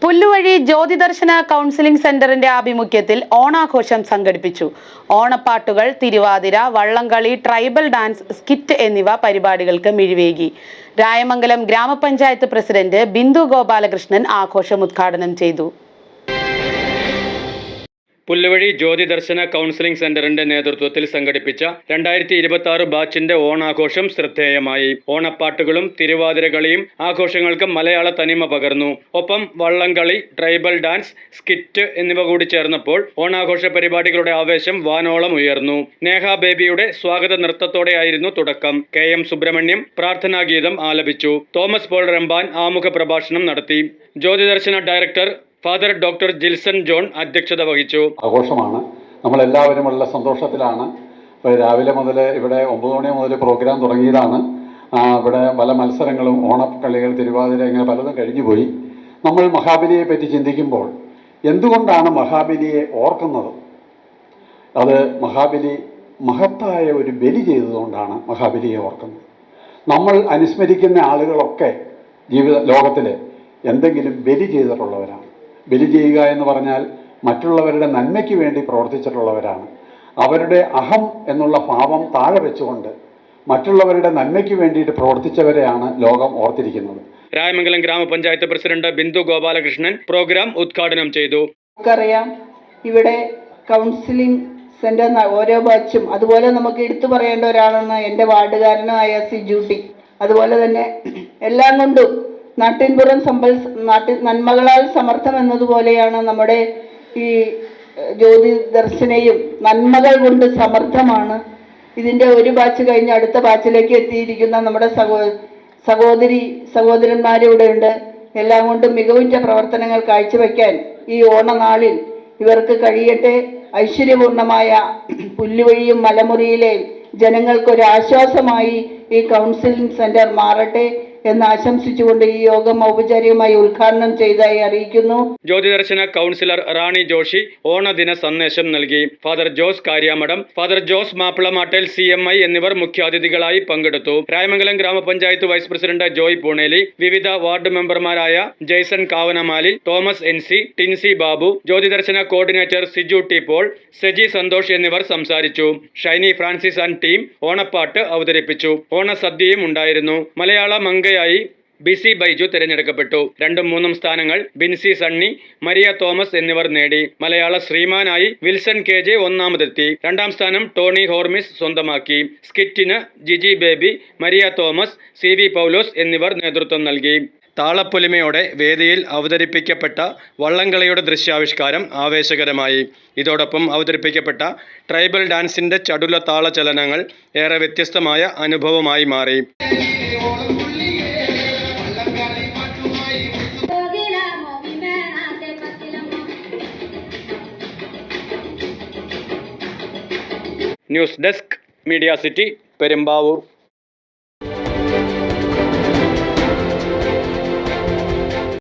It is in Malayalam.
പുല്ലുവഴി ജ്യോതിദർശന കൗൺസിലിംഗ് സെന്ററിന്റെ ആഭിമുഖ്യത്തിൽ ഓണാഘോഷം സംഘടിപ്പിച്ചു. ഓണപ്പാട്ടുകൾ, തിരുവാതിര, വള്ളംകളി, ട്രൈബൽ ഡാൻസ്, സ്കിറ്റ് എന്നിവ പരിപാടികൾക്ക് മിഴിവേകി. രായമംഗലം ഗ്രാമപഞ്ചായത്ത് പ്രസിഡന്റ് ബിന്ദു ഗോപാലകൃഷ്ണൻ ആഘോഷം ഉദ്ഘാടനം ചെയ്തു. പുല്ലുവഴി ജ്യോതിദർശന കൗൺസിലിംഗ് സെന്ററിന്റെ നേതൃത്വത്തിൽ സംഘടിപ്പിച്ച 2026 ബാച്ചിന്റെ ഓണാഘോഷം ശ്രദ്ധേയമായി. ഓണപ്പാട്ടുകളും തിരുവാതിരകളിയും ആഘോഷങ്ങൾക്ക് മലയാള തനിമ പകർന്നു. ഒപ്പം വള്ളംകളി, ട്രൈബൽ ഡാൻസ്, സ്കിറ്റ് എന്നിവ കൂടി ചേർന്നപ്പോൾ ഓണാഘോഷ പരിപാടികളുടെ ആവേശം വാനോളം ഉയർന്നു. നേഹ ബേബിയുടെ സ്വാഗത നൃത്തത്തോടെയായിരുന്നു തുടക്കം. KM സുബ്രഹ്മണ്യം പ്രാർത്ഥനാഗീതം ആലപിച്ചു. തോമസ് പോൾ റംബാൻ ആമുഖ പ്രഭാഷണം നടത്തി. Jyothidarshana director father doctor Jilson John അധ്യക്ഷത വഹിച്ചു. ആഘോഷമാണ്. നമ്മളെല്ലാവരും വളരെ സന്തോഷത്തിലാണ്. രാവിലെ മുതൽ ഇവിടെ 9 മണി മുതൽ പ്രോഗ്രാം തുടങ്ങിയതാണ്. ഇവിടെ പല മത്സരങ്ങളും, ഓണക്കളികൾ, തിരുവാതിര, ഇങ്ങനെ പലതും കഴിഞ്ഞുപോയി. നമ്മൾ മഹാബലിയെ പറ്റി ചിന്തിക്കുമ്പോൾ എന്തുകൊണ്ടാണ് മഹാബലിയെ ഓർക്കുന്നത്? അത് മഹാബലി മഹത്തായ ഒരു ബലി ചെയ്തതുകൊണ്ടാണ് മഹാബലിയെ ഓർക്കുന്നത്. നമ്മൾ അനുസ്മരിക്കുന്ന ആളുകളൊക്കെ ലോകത്തിൽ എന്തെങ്കിലും ബലി ചെയ്തിട്ടുള്ളവരാണ്. ബലി ചെയ്യുക എന്ന് പറഞ്ഞാൽ മറ്റുള്ളവരുടെ നന്മയ്ക്ക് വേണ്ടി പ്രവർത്തിച്ചിട്ടുള്ളവരാണ്. അവരുടെ അഹം എന്നുള്ള ഭാവം താഴെ വെച്ചുകൊണ്ട് മറ്റുള്ളവരുടെ നന്മയ്ക്ക് വേണ്ടിയിട്ട് പ്രവർത്തിച്ചവരെയാണ് ലോകം ഓർത്തിരിക്കുന്നത്. രായമംഗലം ഗ്രാമപഞ്ചായത്ത് പ്രസിഡന്റ് ബിന്ദു ഗോപാലകൃഷ്ണൻ പ്രോഗ്രാം ഉദ്ഘാടനം ചെയ്തു. നമുക്കറിയാം, ഇവിടെ കൗൺസിലിംഗ് സെന്റർ ഓരോ ബാച്ചും, അതുപോലെ നമുക്ക് എടുത്തു പറയേണ്ട ഒരാളാണ് എൻ്റെ വാർഡുകാരനായ സിജൂട്ടി. അതുപോലെ തന്നെ എല്ലാം കൊണ്ടും നാട്ടിൻപുറം നന്മകളാൽ സമർത്ഥം എന്നതുപോലെയാണ് നമ്മുടെ ഈ ജ്യോതിദർശനയും നന്മകൾ കൊണ്ട് സമർത്ഥമാണ്. ഇതിൻ്റെ ഒരു ബാച്ച് കഴിഞ്ഞ് അടുത്ത ബാച്ചിലേക്ക് എത്തിയിരിക്കുന്ന നമ്മുടെ സഹോദരന്മാരിവിടെ ഉണ്ട്. എല്ലാം കൊണ്ടും മികവുറ്റ പ്രവർത്തനങ്ങൾ കാഴ്ചവെക്കാൻ ഈ ഓണനാളിൽ ഇവർക്ക് കഴിയട്ടെ. ഐശ്വര്യപൂർണമായ പുല്ലുവഴിയും മലമുറിയിലെ ജനങ്ങൾക്കൊരു ആശ്വാസമായി ഈ കൗൺസിലിംഗ് സെന്റർ മാറട്ടെ എന്ന് ആശംസിച്ചുകൊണ്ട് ഈ യോഗം ഔപചാരികമായി ഉദ്ഘാടനം ചെയ്തതായി അറിയിക്കുന്നു. ജ്യോതിദർശന കൗൺസിലർ റാണി ജോഷി ഓണദിന സന്ദേശം നൽകി. Father Jose Karyamadom, father Jose Mappilamattel CMI എന്നിവർ മുഖ്യാതിഥികളായി പങ്കെടുത്തു. രായമംഗലം ഗ്രാമപഞ്ചായത്ത് വൈസ് പ്രസിഡന്റ് ജോയ് പൂണേലി, വിവിധ വാർഡ് മെമ്പർമാരായ Jaison Kavanamali, Thomas NC, Tincy Babu, Jyothidarshana coordinator Siju T Paul, Seji Santhosh എന്നിവർ സംസാരിച്ചു. ഷൈനി ഫ്രാൻസിസ് ആൻഡ് ടീം ഓണപ്പാട്ട് അവതരിപ്പിച്ചു. ഓണസദ്യയും ഉണ്ടായിരുന്നു. മലയാള മംഗയായി ബിസി ബൈജു തിരഞ്ഞെടുക്കപ്പെട്ടു. 2ഉം 3ഉം സ്ഥാനങ്ങൾ ബിൻസി സണ്ണി, മരിയ തോമസ് എന്നിവർ നേടി. മലയാള ശ്രീമാനായി വിൽസൺ KJ ഒന്നാമതെത്തി. 2ാം സ്ഥാനം ടോണി ഹോർമിസ് സ്വന്തമാക്കി. സ്കിറ്റിന് ജിജി ബേബി, മരിയ തോമസ്, CV പൗലോസ് എന്നിവർ നേതൃത്വം നൽകി. താളപ്പൊലിമയോടെ വേദിയിൽ അവതരിപ്പിക്കപ്പെട്ട വള്ളംകളിയുടെ ദൃശ്യാവിഷ്കാരം ആവേശകരമായി. ഇതോടൊപ്പം അവതരിപ്പിക്കപ്പെട്ട ട്രൈബൽ ഡാൻസിന്റെ ചടുല താളചലനങ്ങൾ ഏറെ വ്യത്യസ്തമായ അനുഭവമായി മാറി. News desk, media city, Perumbavoor.